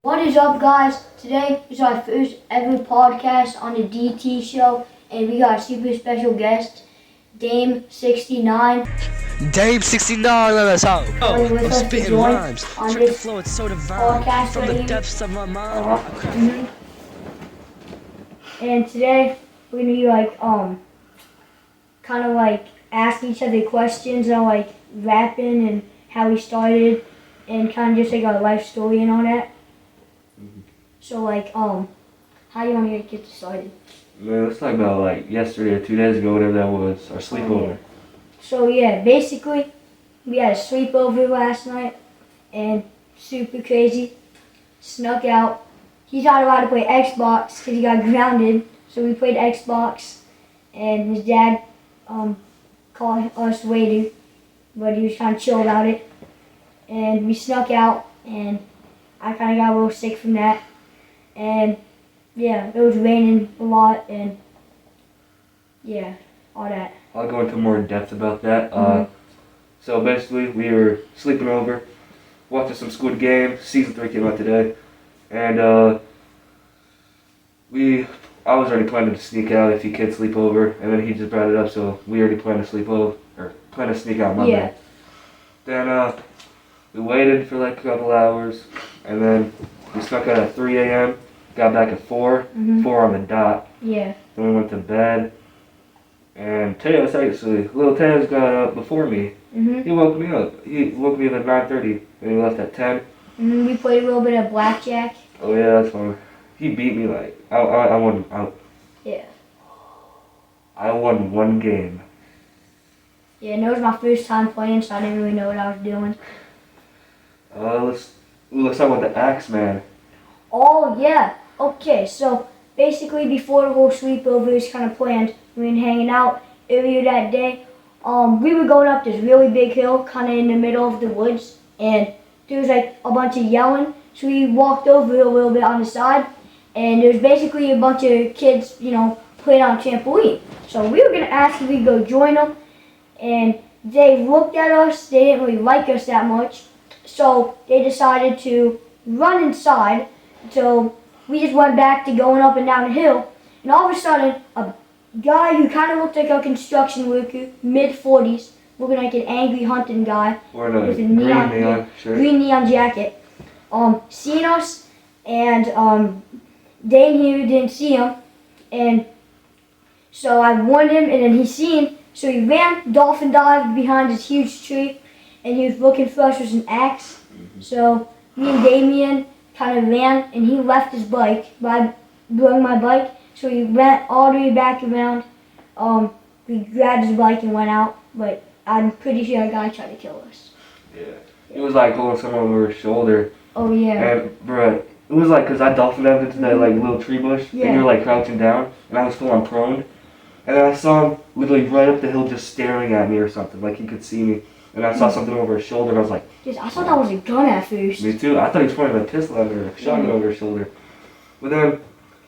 What is up, guys? Today is our first ever podcast on the DT show, and we got a super special guest, Dame69. Dame69, let us out. I'm spitting rhymes. On Drip the this flow, it's so divine. podcast From right the here. depths of my mind. And today we're gonna be kind of ask each other questions on rapping and how we started, and kind of just our life story and all that. So how you want to get started? Man, let's talk about yesterday or 2 days ago, whatever that was, our sleepover. Yeah. So yeah, basically we had a sleepover last night, and super crazy. Snuck out. He's not allowed to play Xbox because he got grounded. So we played Xbox, and his dad called us later, but he was kind of chill about it. And we snuck out, and I kind of got a little sick from that. And yeah, it was raining a lot, and yeah, all that. I'll go into more depth about that. So basically, we were sleeping over, watching some Squid Game. Season 3 came out today, and I was already planning to sneak out if he could sleep over, and then he just brought it up, so we already planned to sleep over, or planned to sneak out Monday. Then we waited for a couple hours, and then we snuck out at 3 a.m., got back at 4 on the dot. Yeah. Then we went to bed, and Taylor's actually, Lil Tao's got up before me. He woke me up. He woke me up at 9:30, and he left at 10. We played a little bit of blackjack. Oh yeah, that's fun. He beat me I won. Yeah. I won one game. Yeah, and it was my first time playing, so I didn't really know what I was doing. Let's talk about the Axe Man. Oh yeah. Okay, so basically before the whole sleepover was kind of planned, we were hanging out earlier that day. We were going up this really big hill, kind of in the middle of the woods, and there was a bunch of yelling. So we walked over a little bit on the side, and there was basically a bunch of kids, playing on a trampoline. So we were gonna ask if we could go join them, and they looked at us. They didn't really like us that much, so they decided to run inside. So we just went back to going up and down the hill, and all of a sudden, a guy who kind of looked like a construction worker, mid-40s, looking like an angry hunting guy, Wearing a with a green neon shirt. green neon jacket, seen us, and Dane here didn't see him, and so I warned him, and then he seen, so he ran, dolphin dived behind this huge tree, and he was looking for us with an axe. So me and Damien kind of ran, and he left his bike, but I brought my bike, so he went all the way back around. We grabbed his bike and went out, but I'm pretty sure a guy tried to kill us. Yeah. It was like holding someone over his shoulder. Oh yeah. And bruh, it was because I dolphin dived into that little tree bush, and you were crouching down, and I was still on prone. And then I saw him literally right up the hill just staring at me or something, like he could see me. And I saw something over his shoulder, and I was like... I thought that was a gun at first. Me too. I thought he was pointing a pistol at me or a shotgun over his shoulder. But then...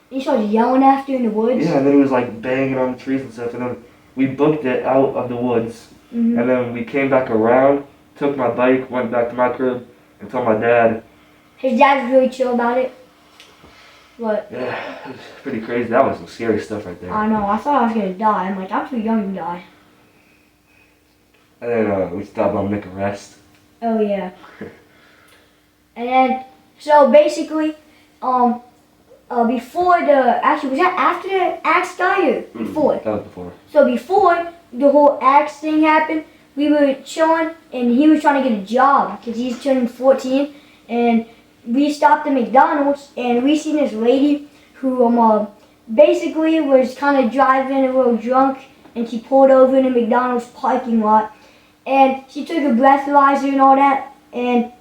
He started yelling after in the woods? Yeah, and then he was banging on the trees and stuff, and then we booked it out of the woods. And then we came back around, took my bike, went back to my crib, and told my dad. His dad's really chill about it. But yeah, it was pretty crazy. That was some scary stuff right there. I know. I thought I was going to die. I'm like, I'm too young to die. And then we stopped by Make a Rest. Oh, yeah. And then, so basically, before actually, was that after the axe guy or before? That was before. So before the whole axe thing happened, we were chilling, and he was trying to get a job because he's turning 14, and we stopped at McDonald's, and we seen this lady who basically was kind of driving a little drunk, and she pulled over in a McDonald's parking lot, and she took a breathalyzer and all that, and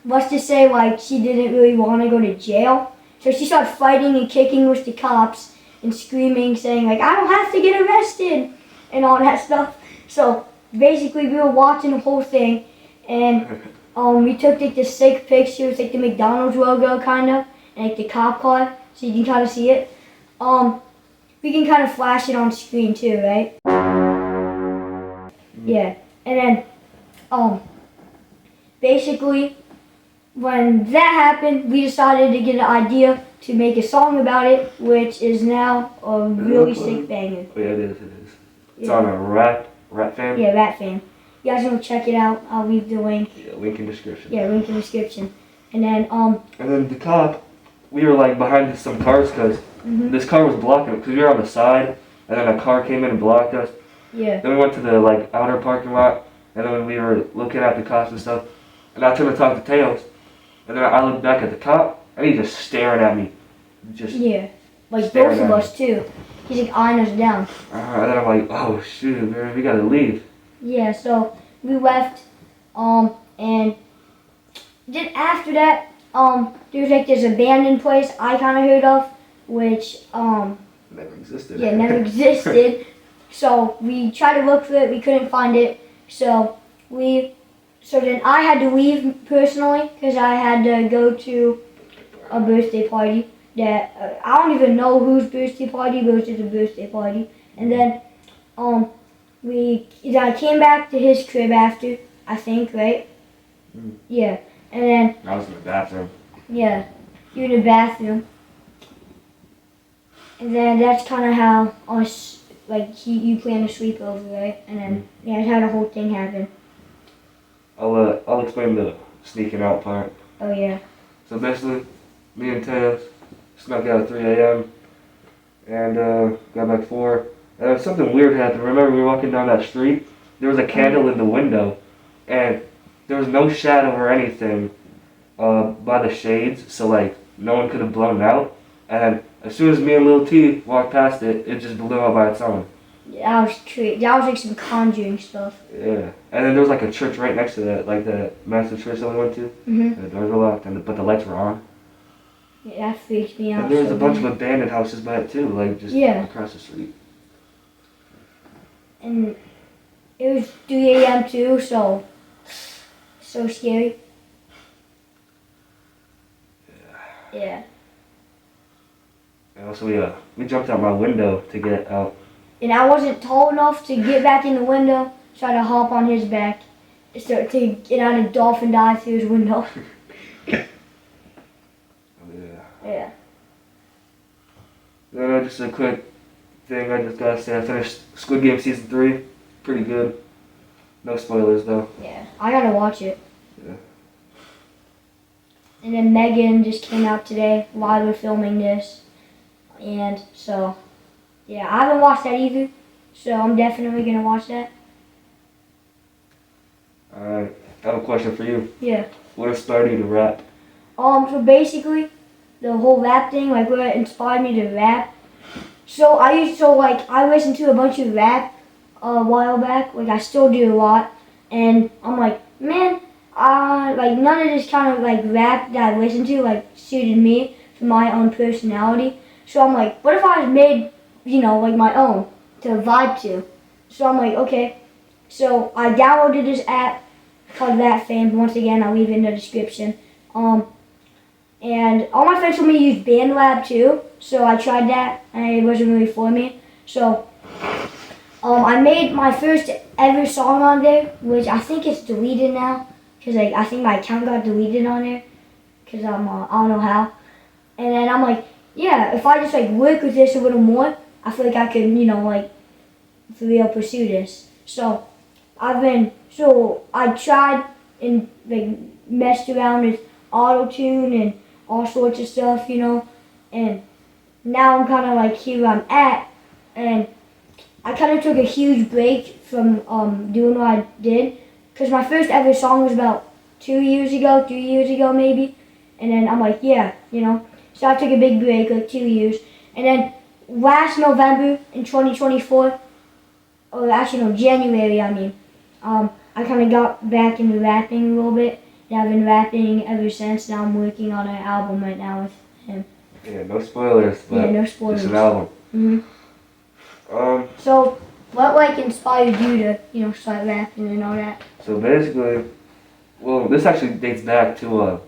let's just say she didn't really want to go to jail, so she started fighting and kicking with the cops and screaming, saying I don't have to get arrested and all that stuff. So basically we were watching the whole thing, and we took the sick pictures, the McDonald's logo kind of, and the cop car, so you can kind of see it. We can kind of flash it on screen too, right? Yeah, and then basically when that happened, we decided to get an idea to make a song about it, which is now a really sick banger. Oh yeah, it is. It is. It's Yeah. on a Rapfame. Yeah, Rapfame. You guys want to check it out? I'll leave the link. Yeah, link in description. Yeah, link in description. And then And then the cop, we were like behind some cars because this car was blocking it because we were on the side, and then a car came in and blocked us. yeah, Then we went to the like outer parking lot, and then we were looking at the cops and stuff. And I turned to talk to Tails, and then I looked back at the cop, and he's just staring at me. Just yeah, like staring both of at us too. He's like eyeing us down. and then I'm like, oh shoot, man, we gotta leave. Yeah, so we left, and then after that, there was like this abandoned place I kind of heard of, which Never existed. yeah, never existed. So we tried to look for it, we couldn't find it. So then I had to leave personally because I had to go to a birthday party that I don't even know whose birthday party, but it was just a birthday party. And then I came back to his crib after, I think, right? Mm. Yeah, and then I was in the bathroom. yeah, you in the bathroom. And then that's kind of how us, like, you plan to sleep over, right? And then, yeah, that's how the whole thing happened. I'll explain the sneaking out part. Oh, yeah. So basically, me and Tails snuck out at 3 a.m. and got back 4. And then something weird happened. Remember, we were walking down that street. There was a candle in the window, and there was no shadow or anything by the shades, so like no one could have blown it out. And as soon as me and Lil T walked past it, it just blew out by its own. That was crazy. That was like some conjuring stuff. Yeah. And then there was like a church right next to that, like the massive church that we went to. Mm-hmm. And the doors were locked, but the lights were on. Yeah, that freaked me out. And there was so a bunch bad. of abandoned houses by it too, like just Yeah. across the street. And it was 3 a.m. too, so scary. Yeah. And also we jumped out my window to get out. And I wasn't tall enough to get back in the window, so I had to hop on his back to get out and dolphin dive through his window. Yeah. Yeah. Then just a quick thing I just gotta say, I finished Squid Game Season 3. Pretty good. No spoilers though. Yeah. I gotta watch it. Yeah. And then Megan just came out today while we're filming this. And so, yeah, I haven't watched that either. So I'm definitely gonna watch that. Alright, I have a question for you. Yeah. What inspired you to rap? So basically, the whole rap thing, like what inspired me to rap. So I listened to a bunch of rap a while back. Like I still do a lot, and I'm like, man, like none of this kind of like rap that I listen to like suited me for my own personality. So I'm like, what if I made, like my own to vibe to? So I'm like, okay. So I downloaded this app called Rapfame. Once again, I'll leave it in the description. And all my friends told me to use BandLab too, so I tried that, and it wasn't really for me. So, I made my first ever song on there, which I think it's deleted now, because I think my account got deleted on there, because I don't know how. And then I'm like, yeah, if I just work with this a little more, I feel like I could, for real pursue this. So, I tried and messed around with auto-tune and all sorts of stuff, and now I'm kind of here I'm at, and I kind of took a huge break from doing what I did, because my first ever song was about 3 years ago maybe, and then I'm like, yeah, so I took a big break, 2 years, and then last November in 2024, or actually no, January I kind of got back into rapping a little bit. Yeah, I've been rapping ever since. Now I'm working on an album right now with him. Yeah, no spoilers, but yeah, no spoilers. it's an album. So, what inspired you to start rapping and all that? So basically, well, this actually dates back to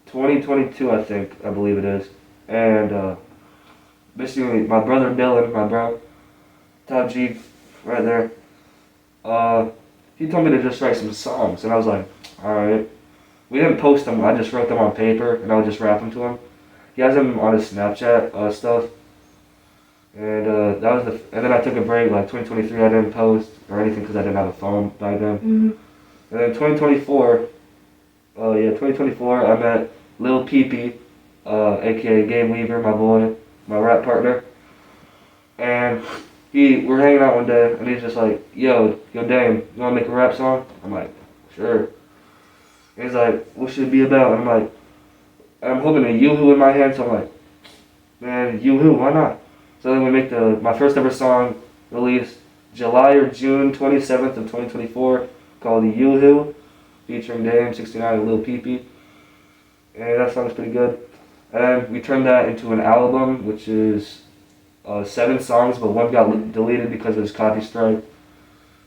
2022, I believe it is, and basically my brother Dylan, my bro, Top G, right there. He told me to just write some songs, and I was like, all right. we didn't post them. I just wrote them on paper and I would just rap them to him. He has them on his Snapchat stuff. And that was and then I took a break. Like 2023, I didn't post or anything because I didn't have a phone back then. Mm-hmm. And then 2024, 2024, I met Lil Peepee, aka Gabe Weaver, my boy, my rap partner. And we're hanging out one day, and he's just like, yo, Dame, you wanna make a rap song? I'm like, sure. And he's like, what should it be about? And I'm holding a Yoo-hoo in my hand, so I'm like, man, Yoo-hoo, why not? So then we make my first ever song released July or June 27th of 2024 called Yoo-hoo, featuring Dame69 and Lil Peepee. And that song's pretty good. And then we turned that into an album, which is 7 songs, but one got deleted because of his copy strike.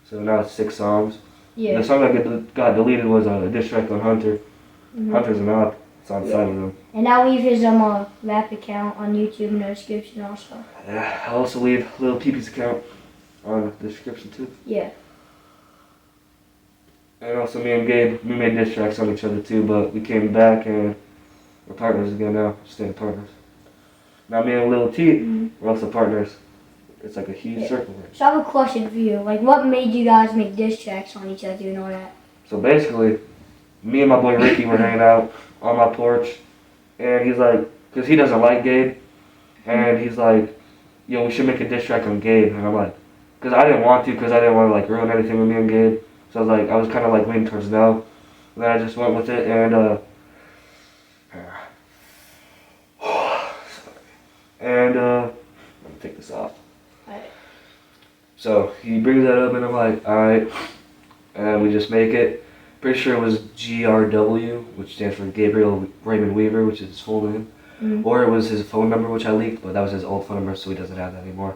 So now it's 6 songs. Yeah. The song that got deleted was a diss track on Hunter. Mm-hmm. Hunter's an op. It's on the side of him. And I'll leave his rap account on YouTube in the description also. Yeah, I'll also leave Lil Peepee's account on the description too. Yeah. And also me and Gabe, we made diss tracks on each other too, but we came back and we're partners again now. Staying partners. Now me and Lil T, we're also partners. It's like a huge circle. So I have a question for you. Like, what made you guys make diss tracks on each other and all that? So basically, me and my boy Ricky were hanging out on my porch, and he's like, because he doesn't like Gabe, and he's like, yo, we should make a diss track on Gabe. And I'm like, because I didn't want to, because I didn't want to like ruin anything with me and Gabe. So I was kind of like leaning towards no. And then I just went with it, and let me take this off. Alright. So he brings that up, and I'm like, alright. And we just make it. Pretty sure it was GRW, which stands for Gabriel Raymond Weaver, which is his full name. Mm-hmm. Or it was his phone number, which I leaked, but that was his old phone number, so he doesn't have that anymore.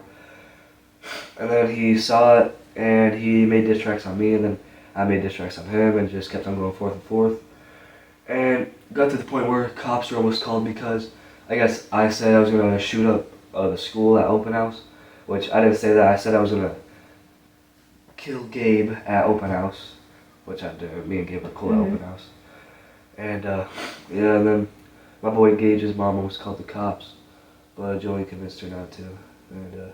And then he saw it, and he made diss tracks on me, and then I made diss tracks on him, and just kept on going forth and forth. And got to the point where cops were almost called because I guess I said I was going to shoot up the school at open house, which I didn't say that. I said I was going to kill Gabe at open house, which I did. Me and Gabe were cool at open house. And and then my boy Gage's mom almost called the cops, but Joey convinced her not to. And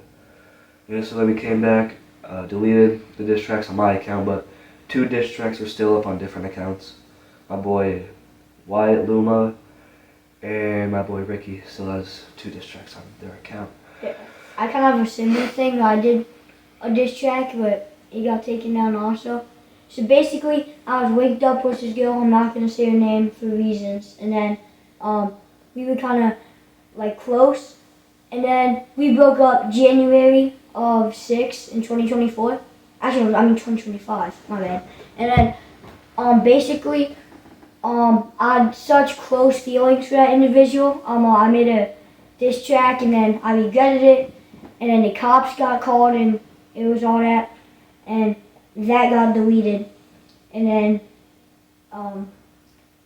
so then we came back, deleted the diss tracks on my account, but 2 diss tracks are still up on different accounts. My boy Wyatt Luma and my boy Ricky still has 2 diss tracks on their account. Yeah. I kind of have a similar thing. I did a diss track, but it got taken down also. So basically, I was waked up with this girl. I'm not gonna say her name for reasons. And then we were kind of like close. And then we broke up January of 6 in 2024. Actually, I mean 2025. My bad. And then basically, I had such close feelings for that individual. I made a diss track, and then I regretted it. And then the cops got called, and it was all that. And that got deleted. And then,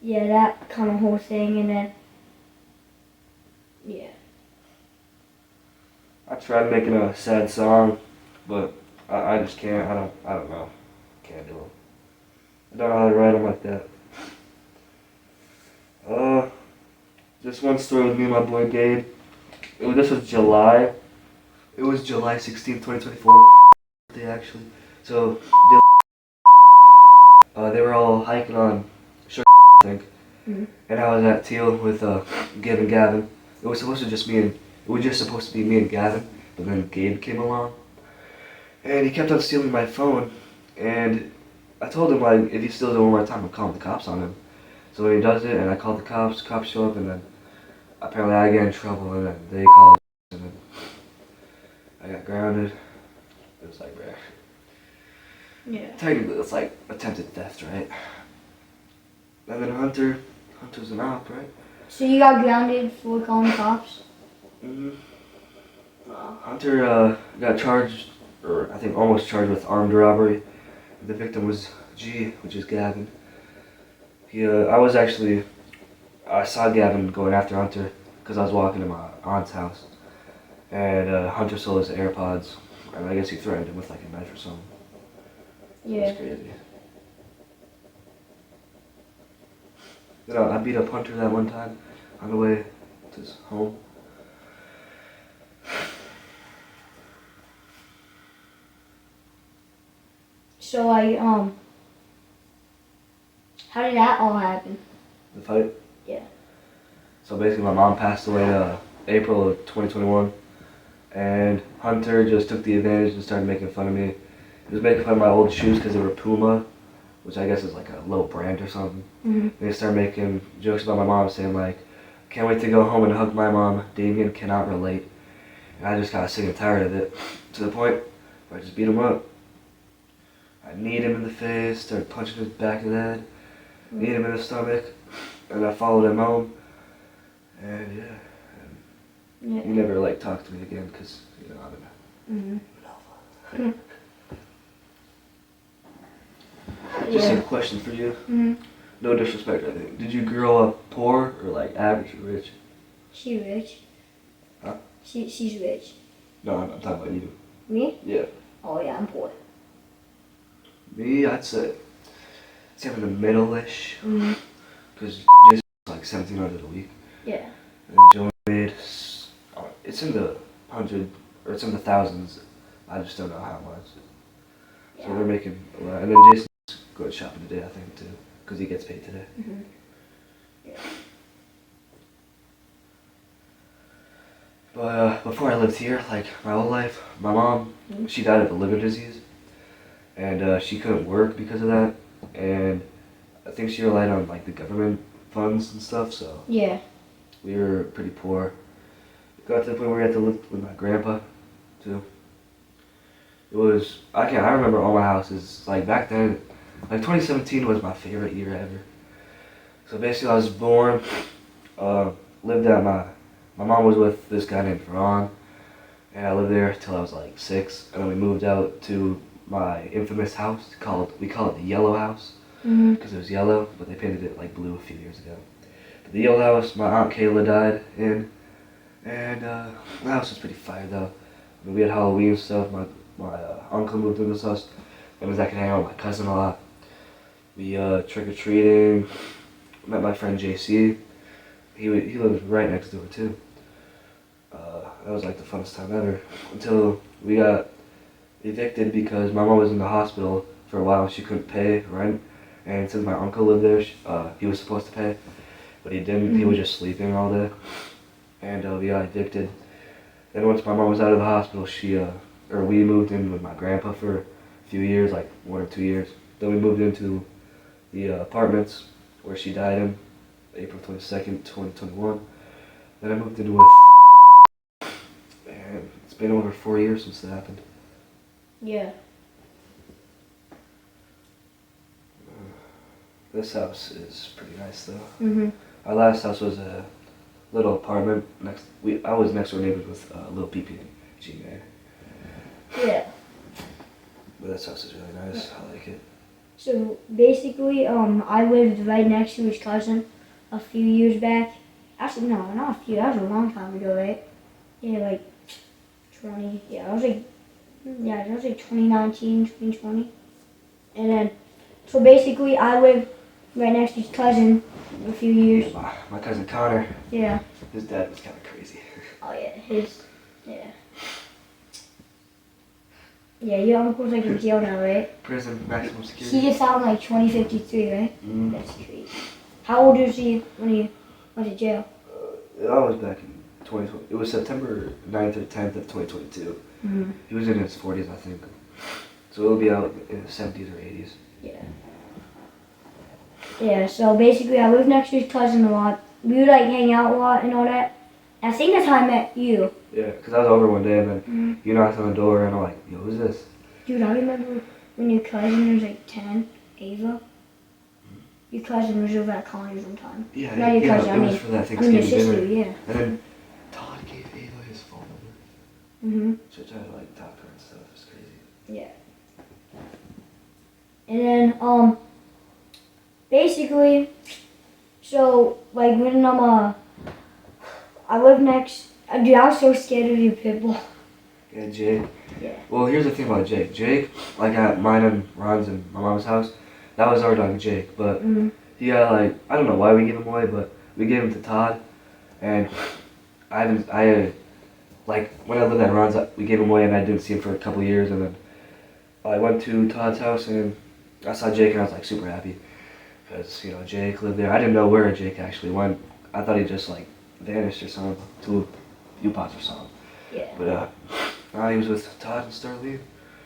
that kind of whole thing. And then, yeah. I tried making a sad song, but I just can't. I don't know. Can't do it. I don't know how to write them like that. Just one story with me and my boy Gabe. This was July. It was July 16th, 2024. Birthday actually. So they were all hiking on Sugar, I think. Mm-hmm. And I was at Teal with Gabe and Gavin. It was supposed to be me and Gavin, but then Gabe came along, and he kept on stealing my phone. And I told him, like, if he steals it one more time, I'm calling the cops on him. So when he does it, and I call the cops show up, and then apparently I get in trouble, and then they call, and then I got grounded. It was like, bruh. Yeah. Technically, it's like attempted theft, right? And then Hunter's an op, right? So you got grounded for calling the cops? Mm-hmm. Hunter got charged, or I think almost charged with armed robbery. The victim was G, which is Gavin. I saw Gavin going after Hunter because I was walking to my aunt's house. And Hunter stole his AirPods, and I guess he threatened him with like a knife or something. Yeah. That's crazy. You know, I beat up Hunter that one time on the way to his home. So how did that all happen? The fight? Yeah. So basically my mom passed away April of 2021, and Hunter just took the advantage and started making fun of me. He was making fun of my old shoes because they were Puma, which I guess is like a low brand or something. Mm-hmm. And he started making jokes about my mom, saying like, "Can't wait to go home and hug my mom. Damien cannot relate." And I just got sick and tired of it, to the point where I just beat him up. I kneed him in the face, started punching his back of the head, kneed him in the stomach, and I followed him home. And Yeah. he never like talked to me again because you know I'm Mm-hmm. Just Yeah. a question for you. Mm-hmm. No disrespect, I think. Did you grow up poor or like average or rich? She rich. Huh? She's rich. No, I'm talking about you. Me? Yeah. Oh yeah, I'm poor. Me, I'd say in the middle-ish. Mm-hmm. Because Jason's like 1,700 a week. Yeah. And Joey made, it's in the hundred, or it's in the thousands. I just don't know how much. So Yeah. they're making a lot. And then Jason's going shopping today, I think, too. Because he gets paid today. Mm-hmm. Yeah. But before I lived here, like my whole life, my mom, she died of a liver disease. And she couldn't work because of that. And I think she relied on like the government funds and stuff, so Yeah. we were pretty poor. It got to the point where we had to live with my grandpa, too. It was, I remember all my houses, like back then, like 2017 was my favorite year ever. So basically I was born, lived at my mom was with this guy named Ron, and I lived there till I was like 6, and then we moved out to my infamous house, we call it the Yellow House, Mm-hmm. because it was yellow, but they painted it like blue a few years ago. But the Yellow House, my Aunt Kayla died in, and the house was pretty fire though. I mean, we had Halloween stuff, my uncle moved into this house, and I could hang out with my cousin a lot. We trick-or-treating, met my friend JC, he lives right next door too. That was like the funnest time ever, until we got evicted because my mom was in the hospital for a while. She couldn't pay rent, and since my uncle lived there, he was supposed to pay, but he didn't. He was just sleeping all day, and we got evicted. Then once my mom was out of the hospital, we moved in with my grandpa for a few years, like 1 or 2 years. Then we moved into the apartments where she died in April 22nd, 2021. Then I moved in with, and it's been over 4 years since that happened. Yeah. This house is pretty nice though. Mm-hmm. Our last house was a little apartment I was next door neighbors with Lil PP and G-Man. Yeah. But this house is really nice. I like it. So basically, I lived right next to his cousin a few years back. Actually, no, not a few. That was a long time ago, right? Yeah, like 20. Yeah, that was like 2019, 2020. And then, so basically, I lived right next to his cousin a few years. My cousin Connor, Yeah. his dad was kind of crazy. Oh yeah, yeah. Yeah, your uncle's like in jail now, right? Prison, maximum security. He gets out in like 2053, right? Mm. That's crazy. How old was he when he went to jail? That was back in 2020. It was September 9th or 10th of 2022. Mm-hmm. He was in his 40s, I think. So he'll be out in his 70s or 80s. Yeah. Yeah, so basically I lived next to his cousin a lot. We would like hang out a lot and all that. I think that's how I met you. Yeah, because I was over one day and then you knocked on the door and I'm like, yo, who's this? Dude, I remember when your cousin was like 10, Ava. Your cousin was over at Connor's one time. Yeah, Not your cousin, it I was mean, for that your Thanksgiving sister, dinner. yeah. And then Todd gave Ava his phone number. Mm-hmm. So I tried to like talk to her and stuff. It was crazy. Yeah. And then, basically, so, like, when I live next, dude, I was so scared of your pit bull. Yeah, Jake. Yeah. Well, here's the thing about Jake. Jake, like at mine and Ron's and my mom's house, that was our dog Jake, but Yeah, like I don't know why we gave him away, but we gave him to Todd, and like when I lived at Ron's, we gave him away, and I didn't see him for a couple of years, and then I went to Todd's house and I saw Jake, and I was like super happy because Jake lived there. I didn't know where Jake actually went. I thought he just like vanished or something to a U-Pots or something. Yeah. But he was with Todd and Starlene,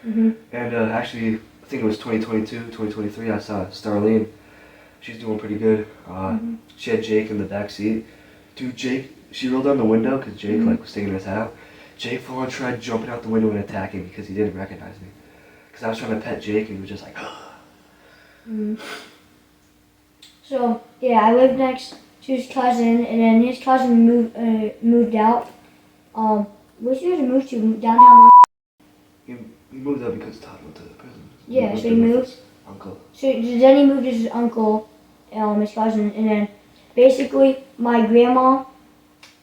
Mhm. and actually I think it was 2022, 2023. I saw Starlene. She's doing pretty good. She had Jake in the back seat. Dude, Jake, she rolled down the window because Jake like was taking his hat out. Jake full on tried jumping out the window and attacking because he didn't recognize me. Because I was trying to pet Jake and he was just like, So yeah, I lived next to his cousin, and then his cousin moved out. Where'd you guys move to? Downtown. He moved out because Todd went to the prison. Yeah, so he with moved. his uncle. So then he moved to his uncle, his cousin, and then basically my grandma,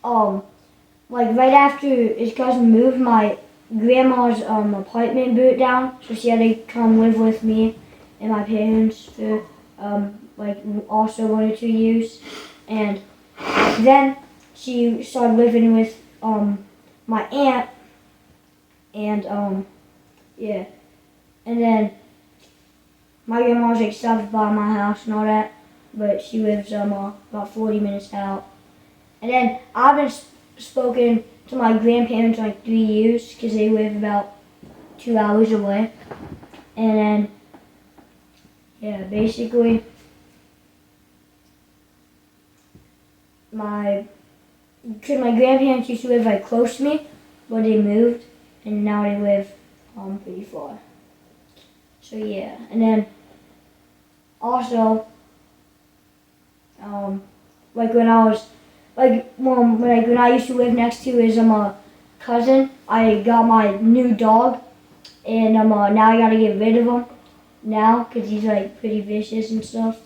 like right after his cousin moved, my grandma's apartment burnt down, so she had to come live with me and my parents for like also 1 or 2 years, and then she started living with my aunt, and yeah, and then my grandma's like stopped by my house and all that, but she lives about 40 minutes out. And then I've been spoken to my grandparents in like 3 years because they live about 2 hours away. And then, yeah, basically, because my grandparents used to live like close to me, but they moved, and now they live pretty far. So yeah, and then also, like when I was, like when I used to live next to his cousin, I got my new dog, and now I gotta get rid of him now because he's like pretty vicious and stuff,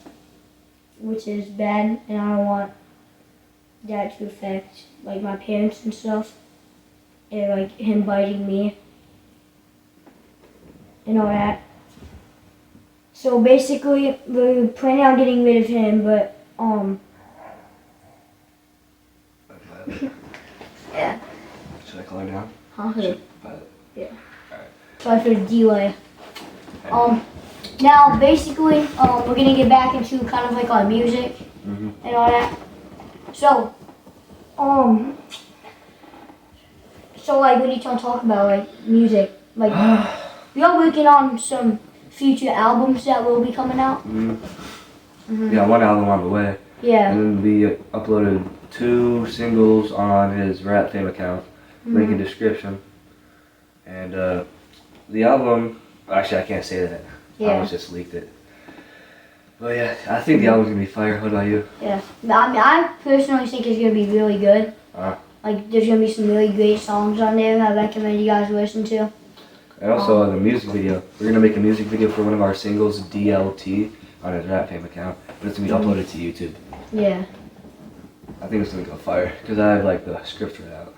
which is bad, and I don't want that to affect like my parents and stuff, and like him biting me and all that. So basically, we're planning on getting rid of him, but yeah. Should I call her now? Huh? But Yeah. Sorry for the delay. Now basically, we're gonna get back into kind of like our music and all that. So, like, what are you trying to talk about, like music? Like, we are working on some future albums that will be coming out. Yeah, one album on the way. Yeah. And then we uploaded 2 singles on his Rapfame account. Link in description. And the album, actually I can't say that. I almost just leaked it. But yeah, I think the album's gonna be fire. What about you? Yeah. I mean, I personally think it's gonna be really good. Like, there's gonna be some really great songs on there that I recommend you guys listen to. And also the music video. We're gonna make a music video for one of our singles, DLT, on his Rapfame account. But it's gonna be uploaded to YouTube. Yeah. I think it's gonna go fire because I have like the script right out.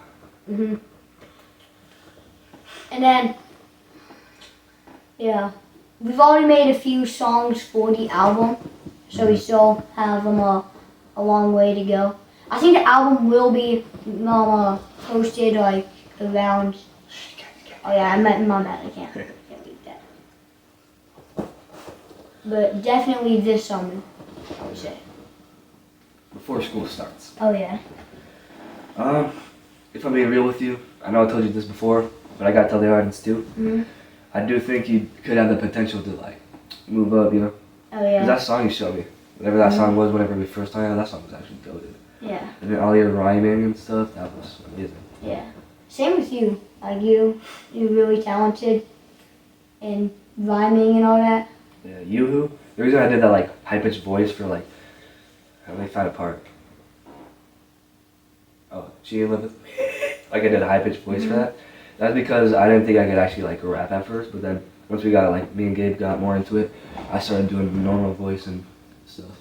And then, yeah, we've already made a few songs for the album, so we still have a long way to go. I think the album will be posted like around. Oh yeah, I meant my bad. I can't read that. But definitely this summer, I would say. Before school starts. Oh yeah. If I'm being real with you, I know I told you this before, but I gotta tell the audience too. I do think you could have the potential to like move up, you know? Oh yeah. 'Cause that song you showed me, whatever that song was, whenever we first started, that song was actually goated. Yeah. And then all your rhyming and stuff, that was amazing. Yeah. Same with you. Like you're really talented in rhyming and all that. Yeah, Yoo-hoo. The reason I did that like high-pitched voice for like, let me find a part. Oh, she live with me. Like I did a high-pitched voice for that. That's because I didn't think I could actually like rap at first, but then once we got like, me and Gabe got more into it, I started doing normal voice and stuff.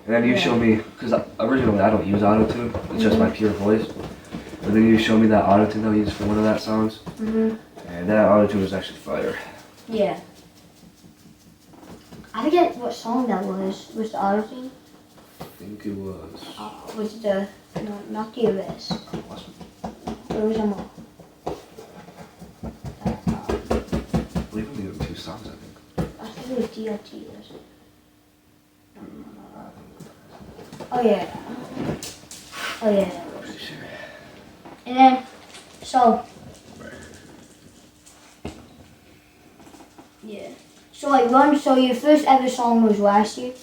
And then you showed me, because originally I don't use auto-tune, it's just my pure voice. But then you showed me that auto-tune that we used for one of that songs. And that auto-tune was actually fire. Yeah. I forget what song that was. Was the auto thing? I think it was. Was it the no, not the arrest? It was I believe we only have 2 songs, I think. I think it was DLT. Was it? No. Oh yeah. Oh yeah. Pretty sure. And then, so. Yeah. So like run. So your first ever song was last year.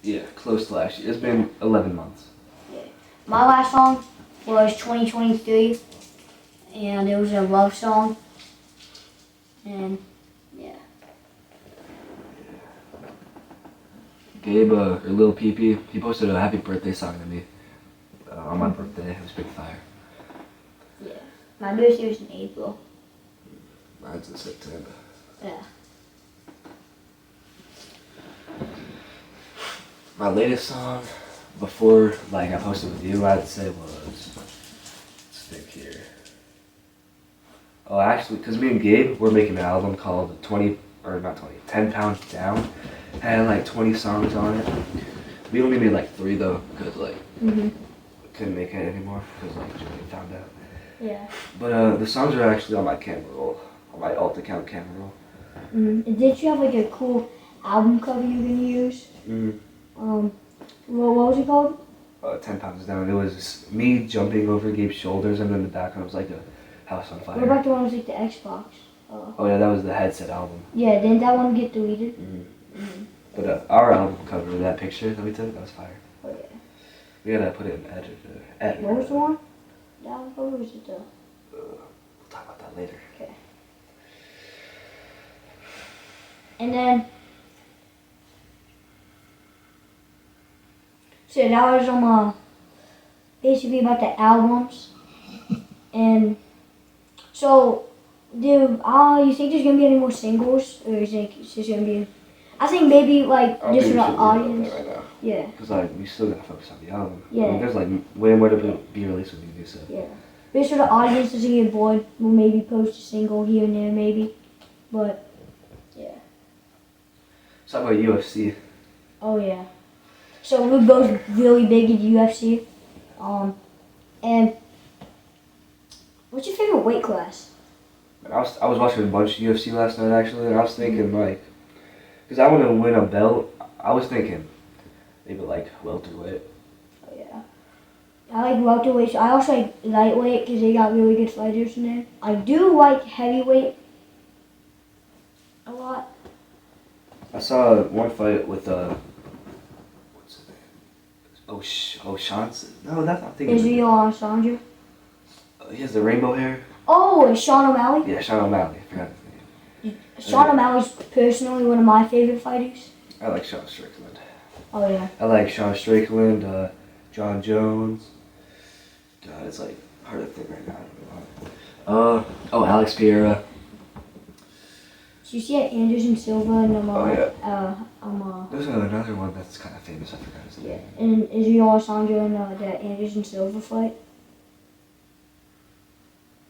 Yeah, close to last year. It's been 11 months. Yeah. My last song was 2023, and it was a love song. And yeah. Gabe, or Lil PP, he posted a happy birthday song to me on my birthday. It was big fire. Yeah. My birthday was in April. Mine's in September. Yeah. My latest song before I posted with you, I'd say was, let's think here. Oh, actually, because me and Gabe, we're making an album called 10 Pounds Down. It had like 20 songs on it. We only made like 3 though, because we couldn't make it anymore, because Julian found out. Yeah. But the songs are actually on my camera roll, on my alt account camera roll. And did you have like a cool album cover you were gonna use? What was it called? 10 Pounds Down. It was me jumping over Gabe's shoulders, and then the background was like a house on fire. What about the one with like the Xbox? Oh yeah, that was the headset album. Yeah, didn't that one get deleted? But our album cover, that picture that we took, that was fire. Oh yeah. We gotta put it in editor. What was the one? The album cover, or was it the? We'll talk about that later. Okay. And then, so that was basically about the albums, and so you think there's gonna be any more singles, or is it just gonna be? I think maybe like I don't just think for we the should worry about audience. that right now. Yeah. Because we still gotta focus on the album. Yeah. I mean, there's way more to be released with new stuff. Yeah. Just for the audience doesn't get bored, we'll maybe post a single here and there, maybe, but yeah. Let's talk about UFC. Oh yeah. So we're both really big into UFC. And what's your favorite weight class? I was watching a bunch of UFC last night actually, and I was thinking because I want to win a belt. I was thinking maybe welterweight. Oh yeah. I like welterweight. I also like lightweight because they got really good fighters in there. I do like heavyweight a lot. I saw one fight with what's his name? O'Shaughnessy? No, that's not thinking. Israel Adesanya. He has the rainbow hair. Oh, and Sean O'Malley. Yeah, Sean O'Malley. I forgot his name. Sean O'Malley's personally one of my favorite fighters. I like Sean Strickland. Oh yeah. I like Sean Strickland, John Jones. God, it's hard to think right now. I don't know. Alex Pereira. So you see that Anderson Silva and There's another one that's kind of famous. I forgot his name. yeah, and Israel Adesanya and that Anderson Silva fight.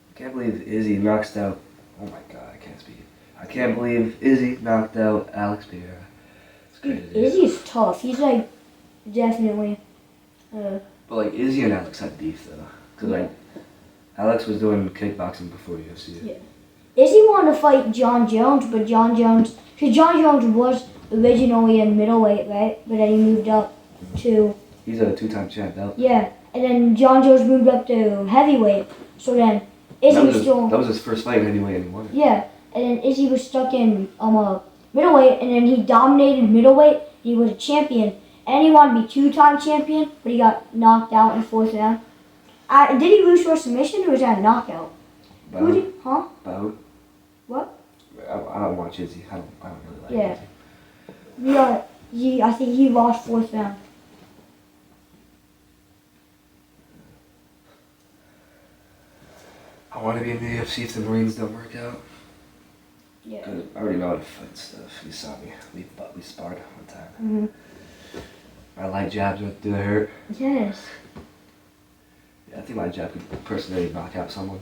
I can't believe Izzy knocks out. Oh my God, I can't speak. I can't believe Izzy knocked out Alex Pereira. It's crazy. Izzy's tough. He's definitely. But Izzy and Alex had beef though, because Alex was doing kickboxing before UFC. Yeah. Izzy wanted to fight John Jones, but John Jones was originally in middleweight, right? But then he moved up to. He's a 2-time champ belt. Yeah, and then John Jones moved up to heavyweight. So then Izzy That was his first fight anyway, and he won it. Yeah, and then Izzy was stuck in middleweight, and then he dominated middleweight. He was a champion, and he wanted to be 2-time champion, but he got knocked out in the 4th round. Did he lose for a submission, or was that a knockout? Who did? Huh? Bout. What? I don't watch Izzy. I don't really like Izzy. Yeah, I think he lost 4th round. I want to be in the UFC if the Marines don't work out. Yeah. I already know how to fight stuff. You saw me. We sparred one time. Mhm. My light jabs went through the hurt. Yes. Yeah, I think my jab could personally knock out someone.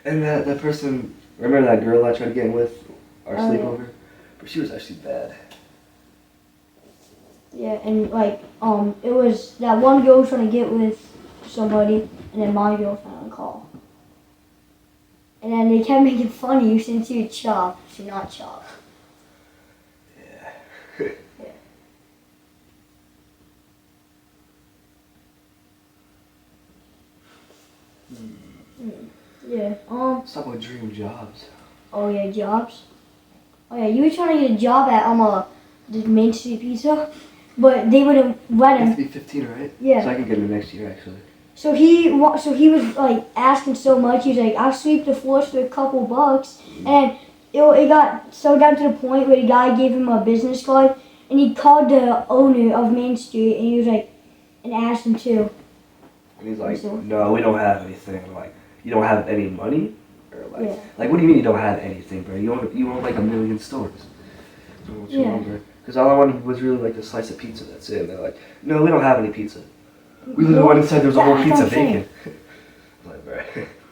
And that person, remember that girl I tried to get in with our sleepover? She was actually bad. Yeah, and like it was that one girl was trying to get with somebody, and then my girlfriend on call. And then they kept making fun of you since you chop. She's not chop. Yeah. Yeah. Let's talk about dream jobs. Oh yeah, jobs. Oh yeah, you were trying to get a job at the Main Street Pizza, but they wouldn't let You have him. to be 15, right? Yeah. So I can get it next year, actually. So he was like asking so much. He's like, I'll sweep the floors for a couple bucks, and it got so down to the point where the guy gave him a business card, and he called the owner of Main Street, and he was like, and asked him to. And he's like, So- no, we don't have anything. I'm like, you don't have any money? Or like, Yeah. like, what do you mean you don't have anything, bro? You own like a million stores. So what's Yeah. wrong, bro? Because all I wanted was really like a slice of pizza. That's it. And they're like, no, we don't have any pizza. We literally went inside. There was a whole That's pizza what I'm saying. bacon. I'm like, bro.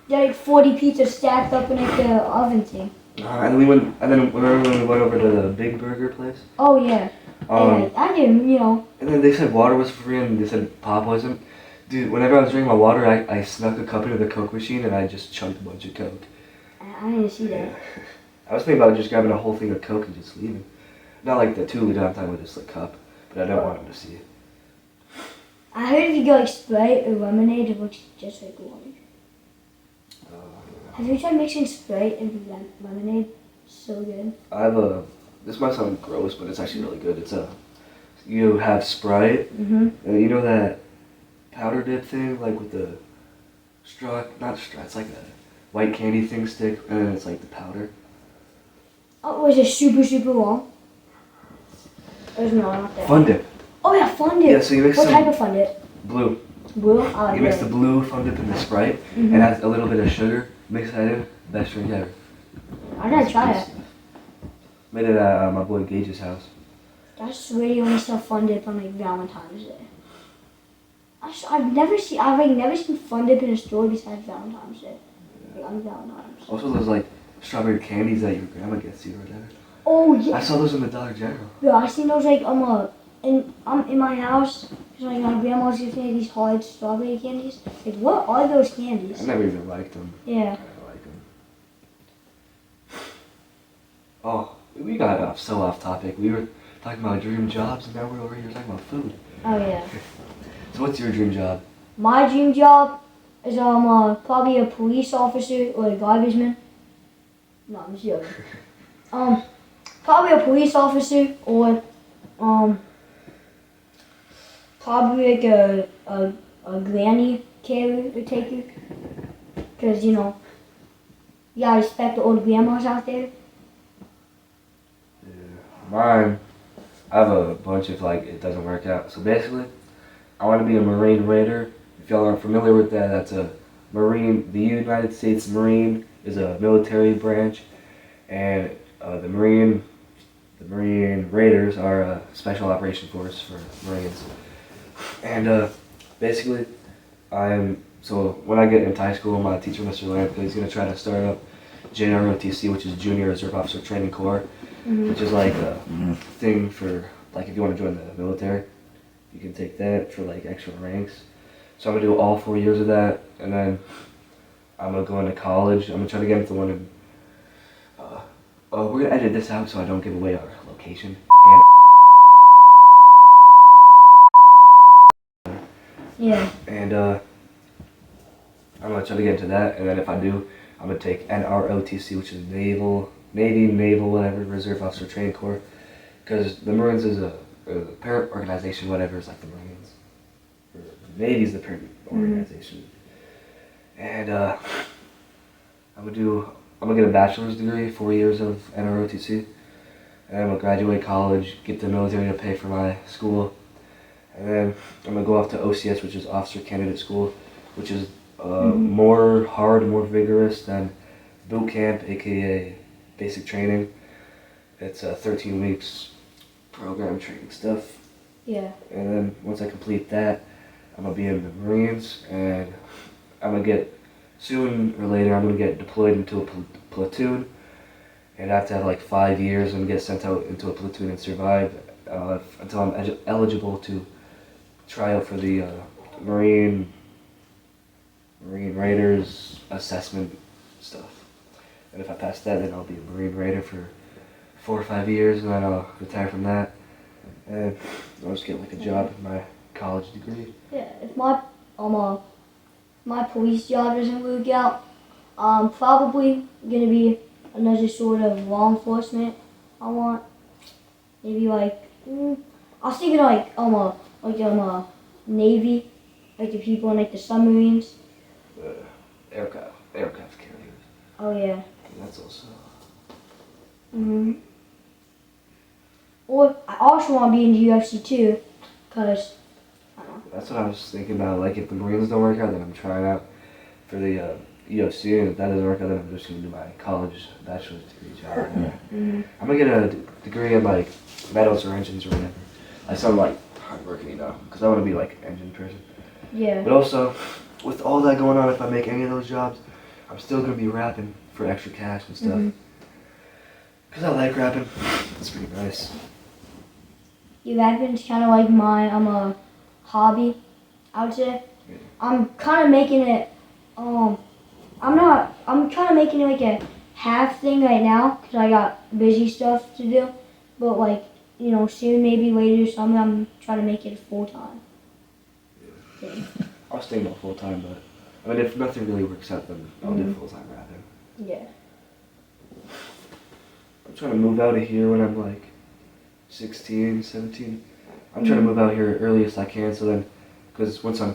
There are like 40 pizzas stacked up in like the oven thing. And then we went. And then remember when we went over to the Big Burger place? Oh yeah. And I didn't, And then they said water was free, and they said pop wasn't. Dude, whenever I was drinking my water, I snuck a cup into the Coke machine, and I just chunked a bunch of Coke. I didn't see that. I was thinking about just grabbing a whole thing of Coke and just leaving. Not like the 2 liter, I'm talking about just the cup. But I don't want them to see it. I heard if you get like Sprite or lemonade, it looks just like water. Have you tried mixing Sprite and lemonade? So good. I have a. This might sound gross, but it's actually really good. It's a. You have Sprite, Mhm. and you know that powder dip thing, like with the straw, not straw, it's like a white candy thing stick, and then it's like the powder. Oh, was it super long? Or no, not that. Fun dip. Oh yeah, Fun Dip. Yeah, so you mix What some type of Fun Dip? blue. Blue? I like You mix red. the blue Fun Dip in the Sprite, Mhm. and add a little bit of sugar, mix that in, best drink ever. I gotta try Good it. stuff. Made it at my boy Gage's house. That's really only sell Fun Dip on like Valentine's Day. I've never seen Fun Dip in a store besides Valentine's Day. Like on Valentine's. Also those like strawberry candies that your grandma gets you or whatever. Oh yeah. I saw those in the Dollar General. Yeah, I seen those like in my house. Cause like my grandma's gives me these hard strawberry candies. Like what are those candies? I never even liked them. Yeah. I don't like them. Oh, we got so off topic. We were talking about dream jobs, and now we're over here talking about food. Oh yeah. So what's your dream job? My dream job is probably a police officer or a garbage man. No, I'm just joking. Probably a police officer or probably like a granny carrier or taker. Cause you gotta respect the old grandmas out there. Mine, I have a bunch of like it doesn't work out. So basically, I want to be a Marine Raider. If y'all aren't familiar with that, that's a Marine. The United States Marine is a military branch, and the Marine Raiders are a special operation force for Marines. And basically, so when I get into high school, my teacher, Mr. Lamp, he's gonna try to start up JROTC, which is Junior Reserve Officer Training Corps, which is like a thing for like if you want to join the military, you can take that for like extra ranks. So I'm gonna do all 4 years of that, and then I'm gonna go into college. I'm gonna try to get into one in. We're gonna edit this out so I don't give away our location. Yeah. And I'm gonna try to get into that, and then if I do, I'm gonna take NROTC, which is Navy, Naval, whatever, Reserve Officer Training Corps, because the Marines is a parent organization, whatever, is like the Marines. Or the Navy's the parent organization. And I'm gonna get a bachelor's degree, 4 years of NROTC, and I'm gonna graduate college, get the military to pay for my school, and then I'm gonna go off to OCS, which is Officer Candidate School, which is more hard, more vigorous than boot camp, aka basic training. It's 13 weeks program training stuff. Yeah. And then once I complete that, I'm gonna be in the Marines, and I'm gonna get soon or later. I'm gonna get deployed into a platoon, and I have to have like 5 years and get sent out into a platoon and survive until I'm eligible to try out for the Marine Raiders assessment stuff. And if I pass that, then I'll be a Marine Raider for 4 or 5 years, and then I'll retire from that, and I'll just get like a job with my college degree. Yeah, if my police job doesn't work out, I'm probably gonna be another sort of law enforcement. I want maybe like I was thinking like a Navy, like the people in like the submarines. Aircraft carriers. Oh yeah. That's also. Or I also want to be in the UFC too, cause I don't know. That's what I was thinking about. Like, if the Marines don't work out, then I'm trying out for the UFC, and if that doesn't work out, then I'm just gonna do my college bachelor's degree job. I'm gonna get a degree in like metals or engines or whatever. I sound like hardworking, you know, because I want to be like an engine person. Yeah. But also, with all that going on, if I make any of those jobs, I'm still gonna be rapping for extra cash and stuff. Cause I like rapping. It's pretty nice. Yeah, rapping's kind of like my hobby, I would say. Yeah. I'm kind of making it. I'm kind of making it like a half thing right now because I got busy stuff to do. But like, you know, soon maybe later summer I'm trying to make it full time. Yeah. I was thinking about full time, but I mean, if nothing really works out, then I'll do full time rapping. Yeah. I'm trying to move out of here when I'm like 16, 17. I'm trying to move out here earliest I can, so then, because blow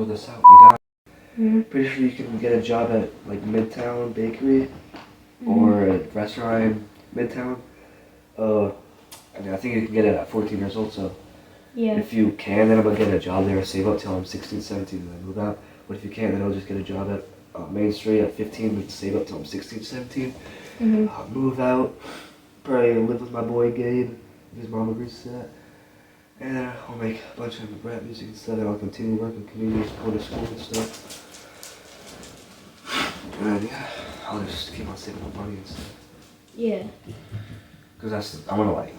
this out, pretty sure you can get a job at like Midtown Bakery or a restaurant in Midtown. I think you can get it at 14 years old, so if you can, then I'm going to get a job there and save up till I'm 16, 17 and then move out. But if you can't, then I'll just get a job at Main Street at 15 and save up till I'm 16, 17. Move out, probably live with my boy Gabe, if his mom agrees to that. And I'll make a bunch of rap music and stuff, and I'll continue working community support at school and stuff. And yeah, I'll just keep on saving up money and stuff. Yeah. Because I want to like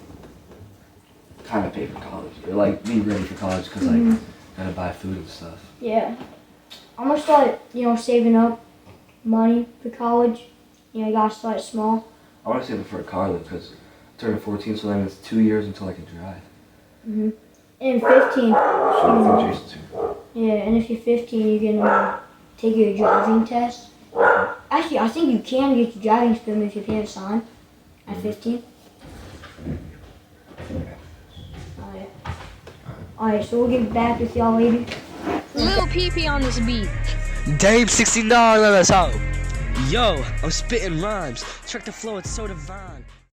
kind of pay for college, or like be ready for college, because like gotta buy food and stuff. Yeah. I'm gonna start, saving up money for college. You gotta start small. I want to save it for a car though, because I'm turning 14, so then it's 2 years until I can drive. And 15. So I think Jason's here. Yeah, and if you're 15, you can take your driving test. Actually, I think you can get your driving permit if your parents sign at 15. Alright, so we'll get back with y'all later. Little PP on this beat. Dame69, let us out. Yo, I'm spitting rhymes. Check the flow, it's so divine.